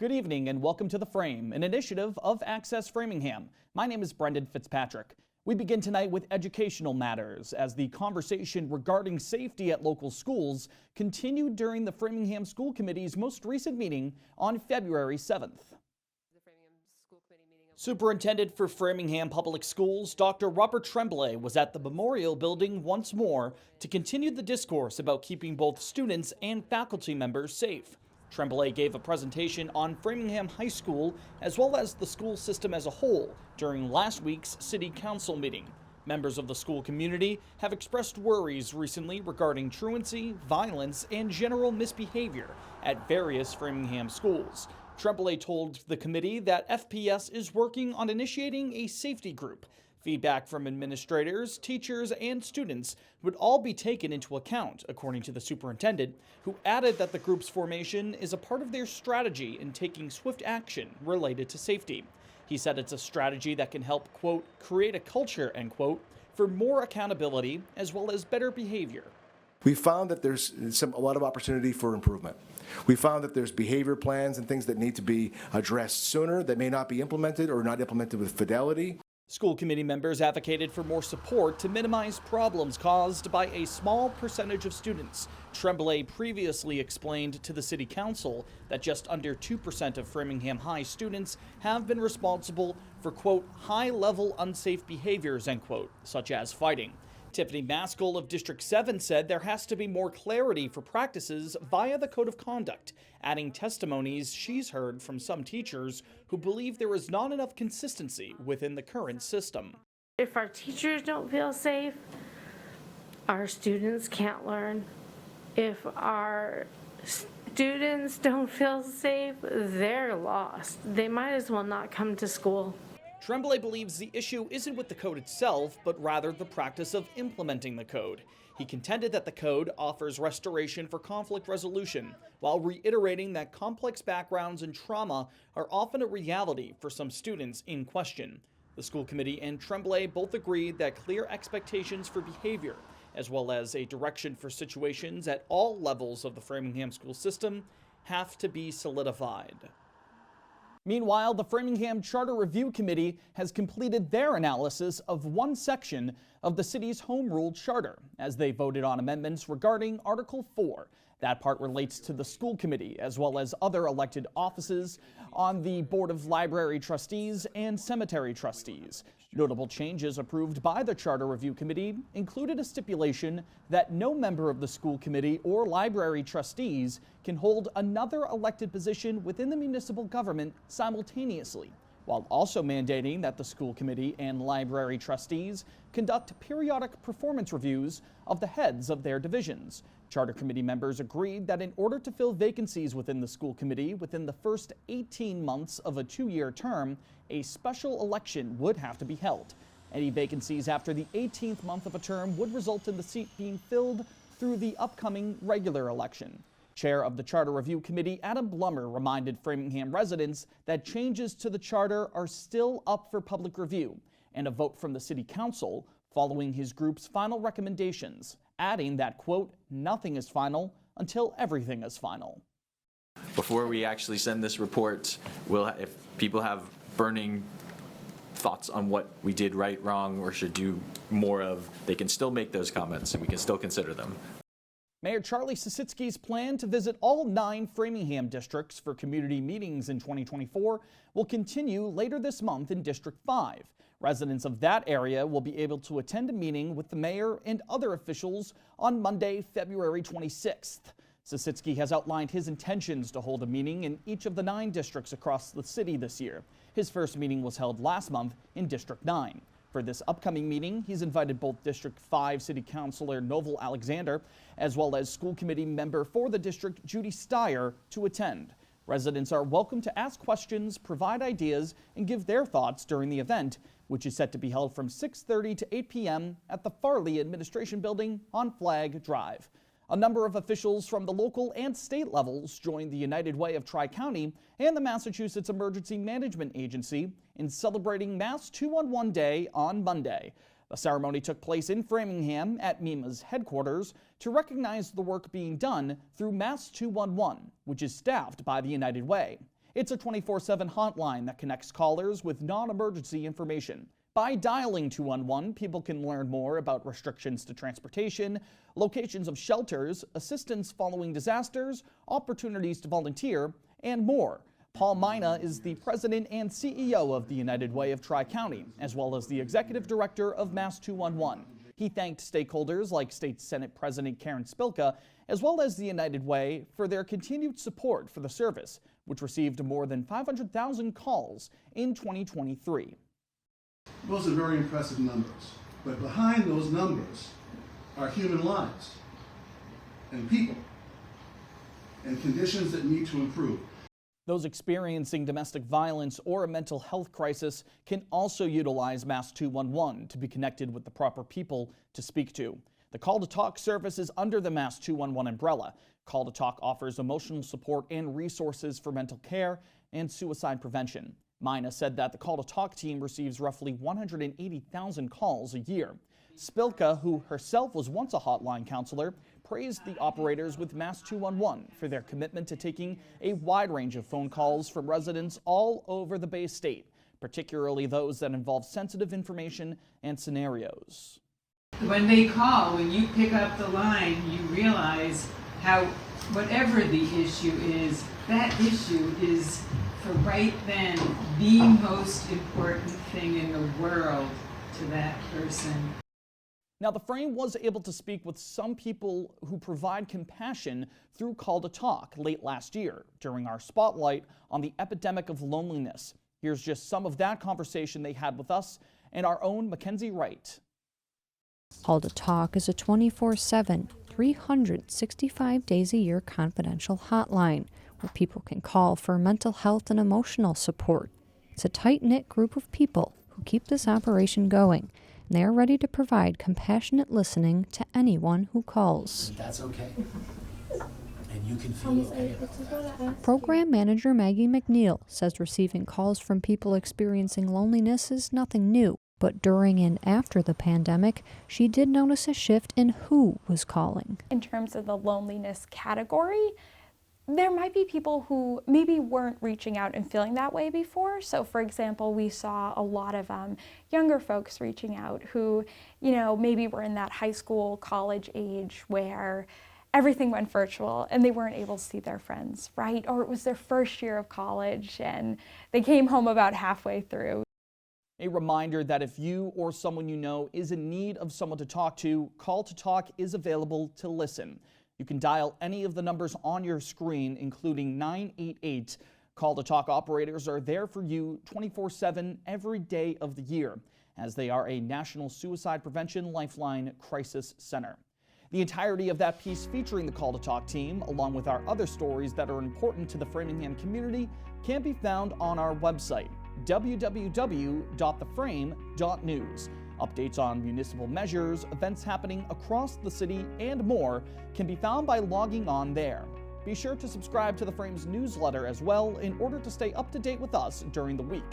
Good evening and welcome to The Frame, an initiative of Access Framingham. My name is Brendan Fitzpatrick. We begin tonight with educational matters as the conversation regarding safety at local schools continued during the Framingham School Committee's most recent meeting on February 7th. Superintendent for Framingham Public Schools, Dr. Robert Tremblay, was at the Memorial Building once more to continue the discourse about keeping both students and faculty members safe. Tremblay gave a presentation on Framingham High School as well as the school system as a whole during last week's City Council meeting. Members of the school community have expressed worries recently regarding truancy, violence, and general misbehavior at various Framingham schools. Tremblay told the committee that FPS is working on initiating a safety group. Feedback from administrators, teachers, and students would all be taken into account, according to the superintendent, who added that the group's formation is a part of their strategy in taking swift action related to safety. He said it's a strategy that can help, quote, create a culture, end quote, for more accountability as well as better behavior. We found that there's a lot of opportunity for improvement. We found that there's behavior plans and things that need to be addressed sooner that may not be implemented or not implemented with fidelity. School committee members advocated for more support to minimize problems caused by a small percentage of students. Tremblay previously explained to the City Council that just under 2% of Framingham High students have been responsible for, quote, high-level unsafe behaviors, end quote, such as fighting. Tiffany Maskell of District 7 said there has to be more clarity for practices via the Code of Conduct, adding testimonies she's heard from some teachers who believe there is not enough consistency within the current system. If our teachers don't feel safe, our students can't learn. If our students don't feel safe, they're lost. They might as well not come to school. Tremblay believes the issue isn't with the code itself, but rather the practice of implementing the code. He contended that the code offers restoration for conflict resolution, while reiterating that complex backgrounds and trauma are often a reality for some students in question. The school committee and Tremblay both agreed that clear expectations for behavior, as well as a direction for situations at all levels of the Framingham school system, have to be solidified. Meanwhile, the Framingham Charter Review Committee has completed their analysis of one section of the city's home rule charter as they voted on amendments regarding Article 4. That part relates to the school committee as well as other elected offices on the Board of Library Trustees and Cemetery Trustees. Notable changes approved by the Charter Review Committee included a stipulation that no member of the school committee or library trustees can hold another elected position within the municipal government simultaneously, while also mandating that the school committee and library trustees conduct periodic performance reviews of the heads of their divisions. Charter committee members agreed that in order to fill vacancies within the school committee within the first 18 months of a 2-year term, a special election would have to be held. Any vacancies after the 18th month of a term would result in the seat being filled through the upcoming regular election. Chair of the Charter Review Committee, Adam Blummer, reminded Framingham residents that changes to the charter are still up for public review and a vote from the City Council following his group's final recommendations, adding that, quote, nothing is final until everything is final. Before we actually send this report, if people have burning thoughts on what we did right, wrong, or should do more of, they can still make those comments and we can still consider them. Mayor Charlie Sisitsky's plan to visit all 9 Framingham districts for community meetings in 2024 will continue later this month in District 5. Residents of that area will be able to attend a meeting with the mayor and other officials on Monday, February 26th. Sisitsky has outlined his intentions to hold a meeting in each of the 9 districts across the city this year. His first meeting was held last month in District 9. For this upcoming meeting, he's invited both District 5 City Councilor Novel Alexander as well as school committee member for the district Judy Steyer to attend. Residents are welcome to ask questions, provide ideas, and give their thoughts during the event, which is set to be held from 6:30 to 8 p.m. at the Farley Administration Building on Flag Drive. A number of officials from the local and state levels joined the United Way of Tri-County and the Massachusetts Emergency Management Agency in celebrating Mass 211 Day on Monday. The ceremony took place in Framingham at MEMA's headquarters to recognize the work being done through Mass 211, which is staffed by the United Way. It's a 24/7 hotline that connects callers with non-emergency information. By dialing 211, people can learn more about restrictions to transportation, locations of shelters, assistance following disasters, opportunities to volunteer, and more. Paul Mina is the president and CEO of the United Way of Tri-County, as well as the executive director of Mass 211. He thanked stakeholders like State Senate President Karen Spilka, as well as the United Way, for their continued support for the service, which received more than 500,000 calls in 2023. Those are very impressive numbers, but behind those numbers are human lives and people and conditions that need to improve. Those experiencing domestic violence or a mental health crisis can also utilize Mass 211 to be connected with the proper people to speak to. The Call to Talk service is under the Mass 211 umbrella. Call to Talk offers emotional support and resources for mental care and suicide prevention. Mina said that the Call to Talk team receives roughly 180,000 calls a year. Spilka, who herself was once a hotline counselor, praised the operators with Mass 211 for their commitment to taking a wide range of phone calls from residents all over the Bay State, particularly those that involve sensitive information and scenarios. When they call, when you pick up the line, you realize how whatever the issue is, that issue is for right then the most important thing in the world to that person. Now, the Frame was able to speak with some people who provide compassion through Call to Talk late last year during our spotlight on the epidemic of loneliness. Here's just some of that conversation they had with us and our own Mackenzie Wright. Call to Talk is a 24/7, 365 days a year confidential hotline where people can call for mental health and emotional support. It's a tight-knit group of people who keep this operation going, and they are ready to provide compassionate listening to anyone who calls. That's okay. And you can feel okay about that. Program Manager Maggie McNeil says receiving calls from people experiencing loneliness is nothing new. But during and after the pandemic, she did notice a shift in who was calling. In terms of the loneliness category, there might be people who maybe weren't reaching out and feeling that way before. So for example, we saw a lot of younger folks reaching out who, maybe were in that high school, college age where everything went virtual and they weren't able to see their friends, right? Or it was their first year of college and they came home about halfway through. A reminder that if you or someone you know is in need of someone to talk to, Call to Talk is available to listen. You can dial any of the numbers on your screen, including 988. Call to Talk operators are there for you 24/7 every day of the year, as they are a National Suicide Prevention Lifeline Crisis Center. The entirety of that piece featuring the Call to Talk team, along with our other stories that are important to the Framingham community, can be found on our website, www.theframe.news. Updates on municipal measures, events happening across the city, and more can be found by logging on there. Be sure to subscribe to the Frame's newsletter as well in order to stay up to date with us during the week.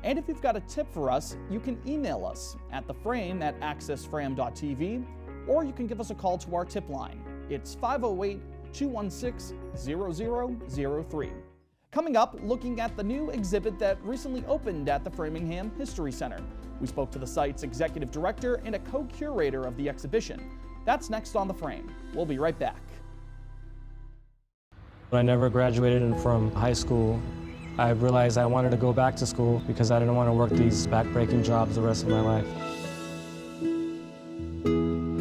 And if you've got a tip for us, you can email us at theframe@accessfram.tv, or you can give us a call to our tip line. It's 508-216-0003. Coming up, looking at the new exhibit that recently opened at the Framingham History Center. We spoke to the site's executive director and a co-curator of the exhibition. That's next on The Frame. We'll be right back. When I never graduated from high school, I realized I wanted to go back to school because I didn't want to work these back-breaking jobs the rest of my life.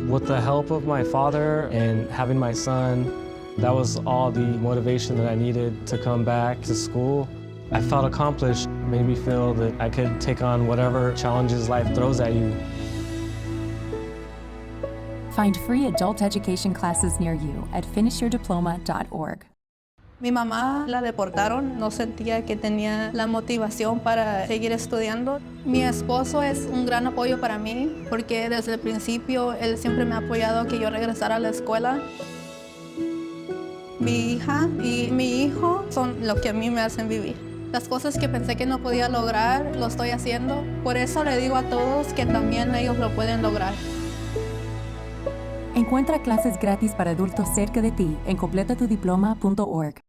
With the help of my father and having my son, that was all the motivation that I needed to come back to school. I felt accomplished, made me feel that I could take on whatever challenges life throws at you. Find free adult education classes near you at finishyourdiploma.org. Mi mamá la deportaron, no sentía que tenía la motivación para seguir estudiando. Mi esposo es un gran apoyo para mí porque desde el principio él siempre me ha apoyado que yo regresara a la escuela. Mi hija y mi hijo son lo que a mí me hacen vivir. Las cosas que pensé que no podía lograr, lo estoy haciendo. Por eso le digo a todos que también ellos lo pueden lograr. Encuentra clases gratis para adultos cerca de ti en completatudiploma.org.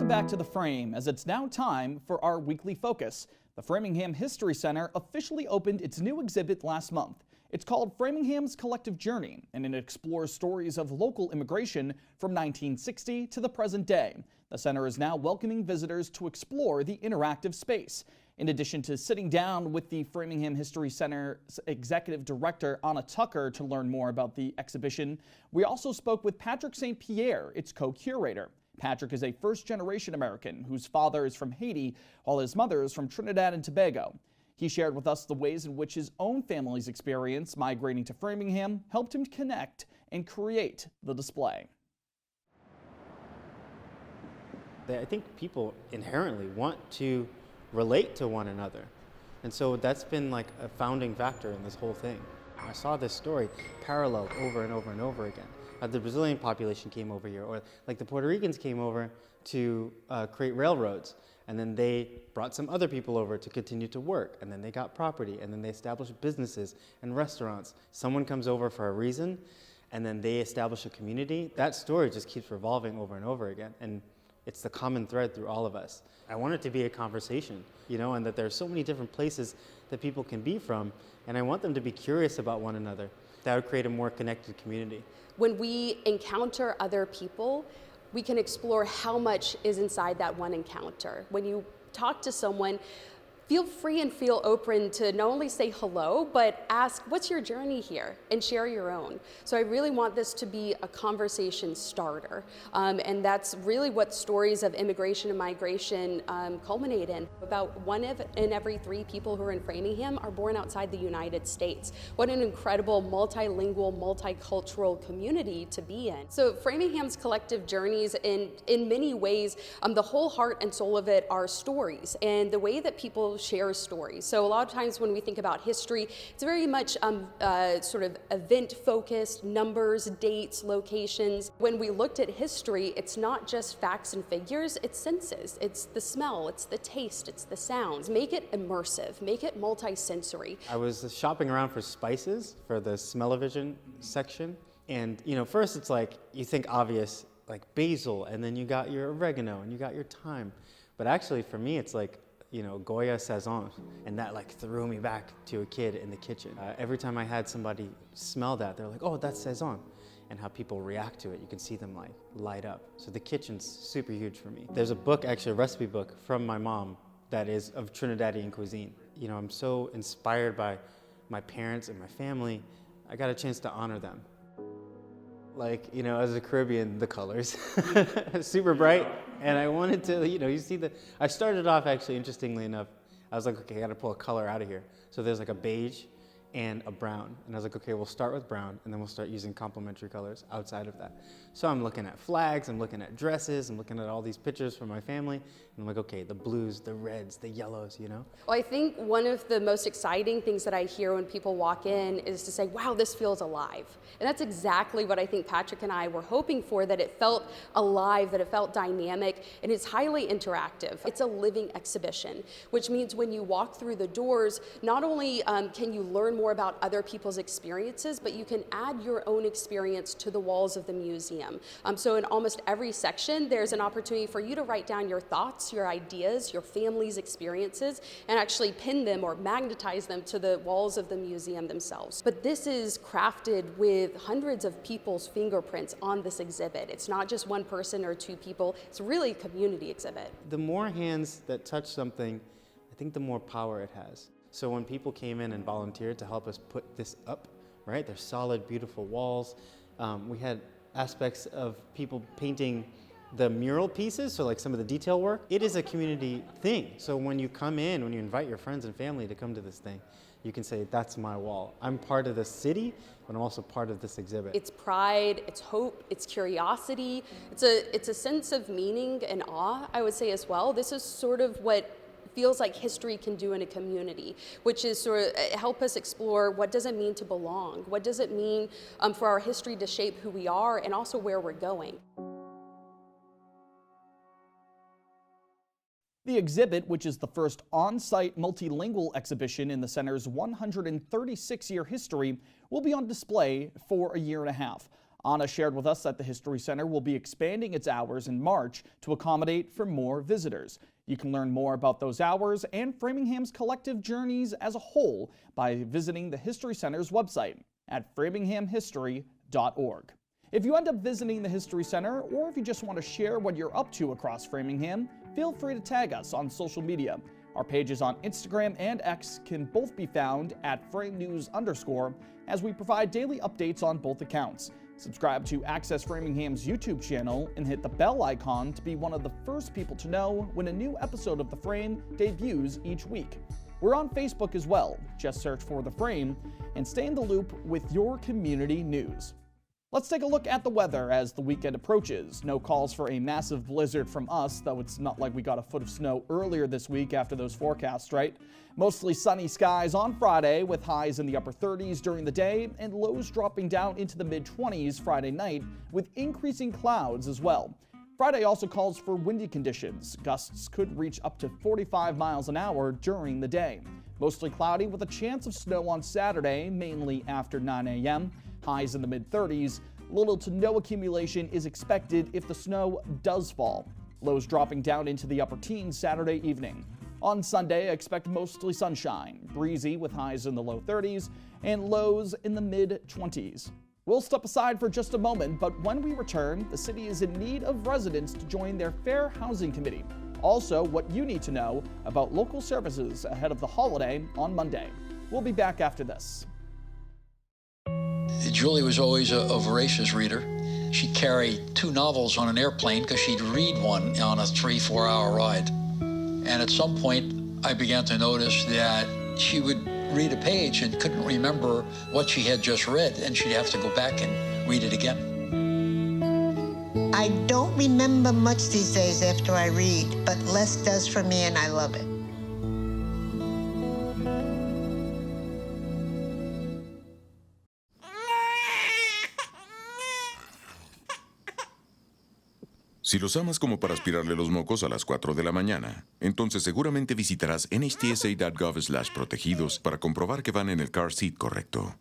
Welcome back to The Frame, as it's now time for our weekly focus. The Framingham History Center officially opened its new exhibit last month. It's called Framingham's Collective Journey, and it explores stories of local immigration from 1960 to the present day. The center is now welcoming visitors to explore the interactive space. In addition to sitting down with the Framingham History Center's Executive Director, Anna Tucker, to learn more about the exhibition, we also spoke with Patrick St. Pierre, its co-curator. Patrick is a first-generation American whose father is from Haiti, while his mother is from Trinidad and Tobago. He shared with us the ways in which his own family's experience migrating to Framingham helped him connect and create the display. I think people inherently want to relate to one another. And so that's been like a founding factor in this whole thing. I saw this story paralleled over and over and over again. The Brazilian population came over here, or like the Puerto Ricans came over to create railroads, and then they brought some other people over to continue to work, and then they got property, and then they established businesses and restaurants. Someone comes over for a reason, and then they establish a community. That story just keeps revolving over and over again, and it's the common thread through all of us. I want it to be a conversation, you know, and that there are so many different places that people can be from, and I want them to be curious about one another. That would create a more connected community. When we encounter other people, we can explore how much is inside that one encounter. When you talk to someone, feel free and feel open to not only say hello, but ask, what's your journey here? And share your own. So I really want this to be a conversation starter. And that's really what stories of immigration and migration culminate in. About 1 in every 3 people who are in Framingham are born outside the United States. What an incredible multilingual, multicultural community to be in. So Framingham's collective journeys, in many ways, the whole heart and soul of it are stories, and the way that people share stories. So a lot of times when we think about history, it's very much sort of event-focused, numbers, dates, locations. When we looked at history, it's not just facts and figures, it's senses. It's the smell, it's the taste, it's the sounds. Make it immersive, make it multi-sensory. I was shopping around for spices for the smell-o-vision section, and you know, first it's like, you think obvious, like basil, and then you got your oregano, and you got your thyme. But actually for me, it's like, you know, Goya Saison, and that like threw me back to a kid in the kitchen. Every time I had somebody smell that, they're like, oh, that's Saison. And how people react to it, you can see them like light up. So the kitchen's super huge for me. There's a book, actually a recipe book from my mom that is of Trinidadian cuisine. You know, I'm so inspired by my parents and my family. I got a chance to honor them. Like, you know, as a Caribbean, the colors, super bright. And I wanted to, you know, I started off actually, interestingly enough, I was like, okay, I gotta pull a color out of here. So there's like a beige and a brown. And I was like, okay, we'll start with brown, and then we'll start using complementary colors outside of that. So I'm looking at flags, I'm looking at dresses, I'm looking at all these pictures from my family, and I'm like, okay, the blues, the reds, the yellows, you know? Well, I think one of the most exciting things that I hear when people walk in is to say, wow, this feels alive. And that's exactly what I think Patrick and I were hoping for, that it felt alive, that it felt dynamic, and it's highly interactive. It's a living exhibition, which means when you walk through the doors, not only can you learn more about other people's experiences, but you can add your own experience to the walls of the museum. So in almost every section, there's an opportunity for you to write down your thoughts, your ideas, your family's experiences, and actually pin them or magnetize them to the walls of the museum themselves. But this is crafted with hundreds of people's fingerprints on this exhibit. It's not just one person or 2 people, it's really a community exhibit. The more hands that touch something, I think the more power it has. So when people came in and volunteered to help us put this up, right? They're solid, beautiful walls. We had aspects of people painting the mural pieces, so like some of the detail work. It is a community thing. So when you come in, when you invite your friends and family to come to this thing, you can say, that's my wall. I'm part of the city, but I'm also part of this exhibit. It's pride, it's hope, it's curiosity. It's a sense of meaning and awe, I would say as well. This is sort of what feels like history can do in a community, which is sort of help us explore what does it mean to belong? What does it mean for our history to shape who we are and also where we're going? The exhibit, which is the first on-site multilingual exhibition in the center's 136-year history, will be on display for a year and a half. Anna shared with us that the History Center will be expanding its hours in March to accommodate for more visitors. You can learn more about those hours and Framingham's collective journeys as a whole by visiting the History Center's website at framinghamhistory.org. If you end up visiting the History Center, or if you just want to share what you're up to across Framingham, feel free to tag us on social media. Our pages on Instagram and X can both be found at framenews_, as we provide daily updates on both accounts. Subscribe to Access Framingham's YouTube channel and hit the bell icon to be one of the first people to know when a new episode of The Frame debuts each week. We're on Facebook as well. Just search for The Frame and stay in the loop with your community news. Let's take a look at the weather as the weekend approaches. No calls for a massive blizzard from us, though it's not like we got a foot of snow earlier this week after those forecasts, right? Mostly sunny skies on Friday with highs in the upper 30s during the day and lows dropping down into the mid-20s Friday night with increasing clouds as well. Friday also calls for windy conditions. Gusts could reach up to 45 miles an hour during the day. Mostly cloudy with a chance of snow on Saturday, mainly after 9 a.m. Highs in the mid-30s. Little to no accumulation is expected if the snow does fall. Lows dropping down into the upper teens Saturday evening. On Sunday, expect mostly sunshine, breezy with highs in the low 30s and lows in the mid-20s. We'll step aside for just a moment, but when we return, the city is in need of residents to join their Fair Housing Committee. Also, what you need to know about local services ahead of the holiday on Monday. We'll be back after this. Julie was always a voracious reader. She'd carry 2 novels on an airplane because she'd read one on a 3-4 hour ride. And at some point, I began to notice that she would read a page and couldn't remember what she had just read, and she'd have to go back and read it again. I don't remember much these days after I read, but less does for me, and I love it. Si los amas como para aspirarle los mocos a las 4 de la mañana, entonces seguramente visitarás nhtsa.gov/protegidos para comprobar que van en el car seat correcto.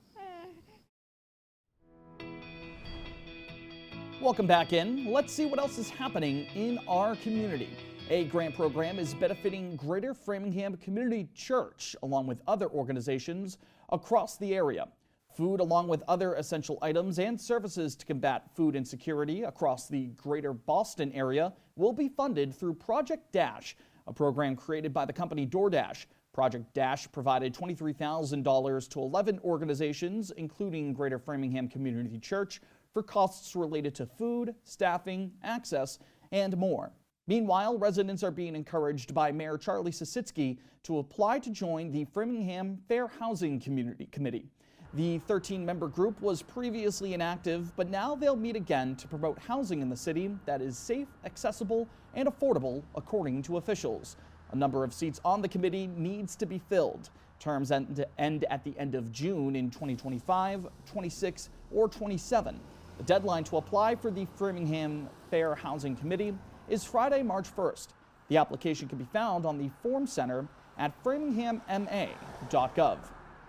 Welcome back in. Let's see what else is happening in our community. A grant program is benefiting Greater Framingham Community Church along with other organizations across the area. Food, along with other essential items and services to combat food insecurity across the greater Boston area, will be funded through Project Dash, a program created by the company DoorDash. Project Dash provided $23,000 to 11 organizations, including Greater Framingham Community Church, for costs related to food, staffing, access, and more. Meanwhile, residents are being encouraged by Mayor Charlie Sisitsky to apply to join the Framingham Fair Housing Committee. The 13-member group was previously inactive, but now they'll meet again to promote housing in the city that is safe, accessible, and affordable, according to officials. A number of seats on the committee needs to be filled. Terms end at the end of June in 2025, 26, or 27. The deadline to apply for the Framingham Fair Housing Committee is Friday, March 1st. The application can be found on the Form Center at framinghamma.gov.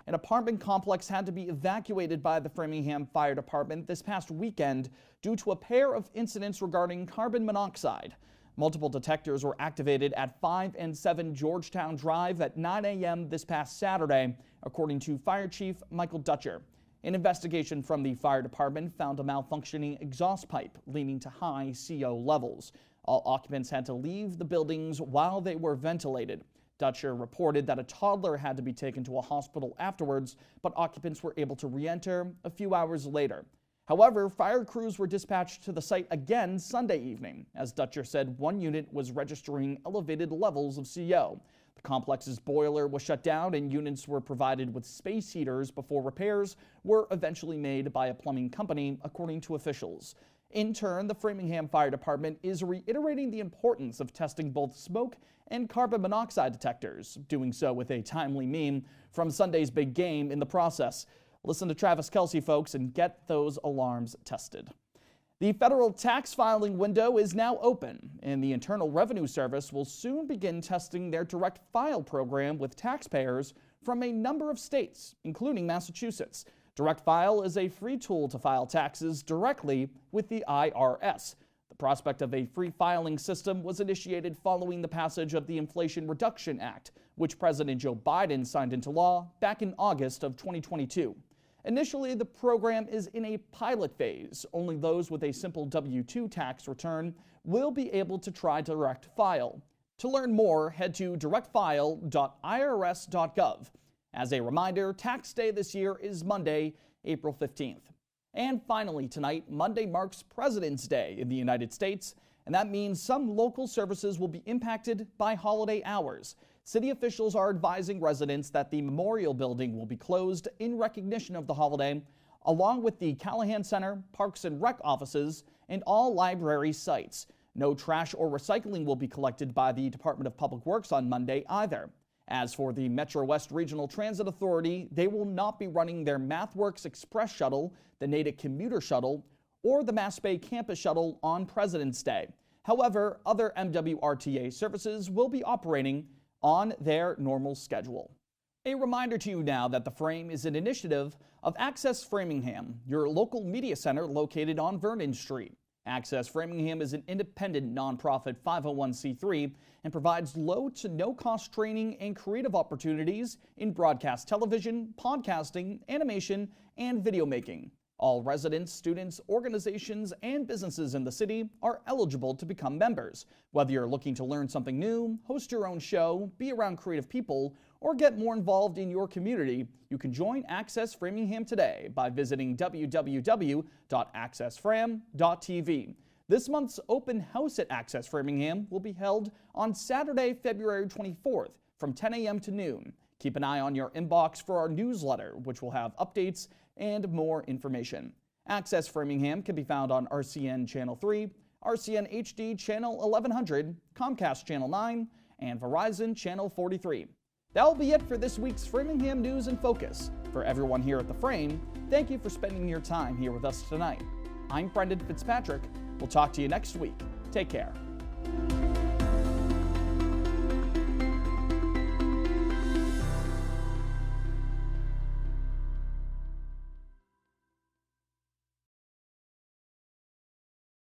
An apartment complex had to be evacuated by the Framingham Fire Department this past weekend due to a pair of incidents regarding carbon monoxide. Multiple detectors were activated at 5 and 7 Georgetown Drive at 9 a.m. this past Saturday, according to Fire Chief Michael Dutcher. An investigation from the fire department found a malfunctioning exhaust pipe leading to high CO levels. All occupants had to leave the buildings while they were ventilated. Dutcher reported that a toddler had to be taken to a hospital afterwards, but occupants were able to re-enter a few hours later. However, fire crews were dispatched to the site again Sunday evening. As Dutcher said, one unit was registering elevated levels of CO. The complex's boiler was shut down and units were provided with space heaters before repairs were eventually made by a plumbing company, according to officials. In turn, the Framingham Fire Department is reiterating the importance of testing both smoke and carbon monoxide detectors, doing so with a timely meme from Sunday's big game in the process. Listen to Travis Kelsey, folks, and get those alarms tested. The federal tax filing window is now open, and the Internal Revenue Service will soon begin testing their direct file program with taxpayers from a number of states, including Massachusetts. Direct File is a free tool to file taxes directly with the IRS. The prospect of a free filing system was initiated following the passage of the Inflation Reduction Act, which President Joe Biden signed into law back in August of 2022. Initially, the program is in a pilot phase. Only those with a simple W-2 tax return will be able to try Direct File. To learn more, head to directfile.irs.gov. As a reminder, tax day this year is Monday, April 15th. And finally tonight, Monday marks President's Day in the United States, and that means some local services will be impacted by holiday hours. City officials are advising residents that the Memorial Building will be closed in recognition of the holiday, along with the Callahan Center, Parks and Rec offices, and all library sites. No trash or recycling will be collected by the Department of Public Works on Monday either. As for the Metro West Regional Transit Authority, they will not be running their MathWorks Express Shuttle, the Natick Commuter Shuttle, or the Mass Bay Campus Shuttle on President's Day. However, other MWRTA services will be operating on their normal schedule. A reminder to you now that The Frame is an initiative of Access Framingham, your local media center located on Vernon Street. Access Framingham is an independent nonprofit 501c3 and provides low to no cost training and creative opportunities in broadcast television, podcasting, animation, and video making. All residents, students, organizations, and businesses in the city are eligible to become members. Whether you're looking to learn something new, host your own show, be around creative people, or get more involved in your community, you can join Access Framingham today by visiting www.accessfram.tv. This month's open house at Access Framingham will be held on Saturday, February 24th from 10 a.m. to noon. Keep an eye on your inbox for our newsletter, which will have updates and more information. Access Framingham can be found on RCN Channel 3, RCN HD Channel 1100, Comcast Channel 9, and Verizon Channel 43. That'll be it for this week's Framingham News in Focus. For everyone here at The Frame, thank you for spending your time here with us tonight. I'm Brendan Fitzpatrick. We'll talk to you next week. Take care.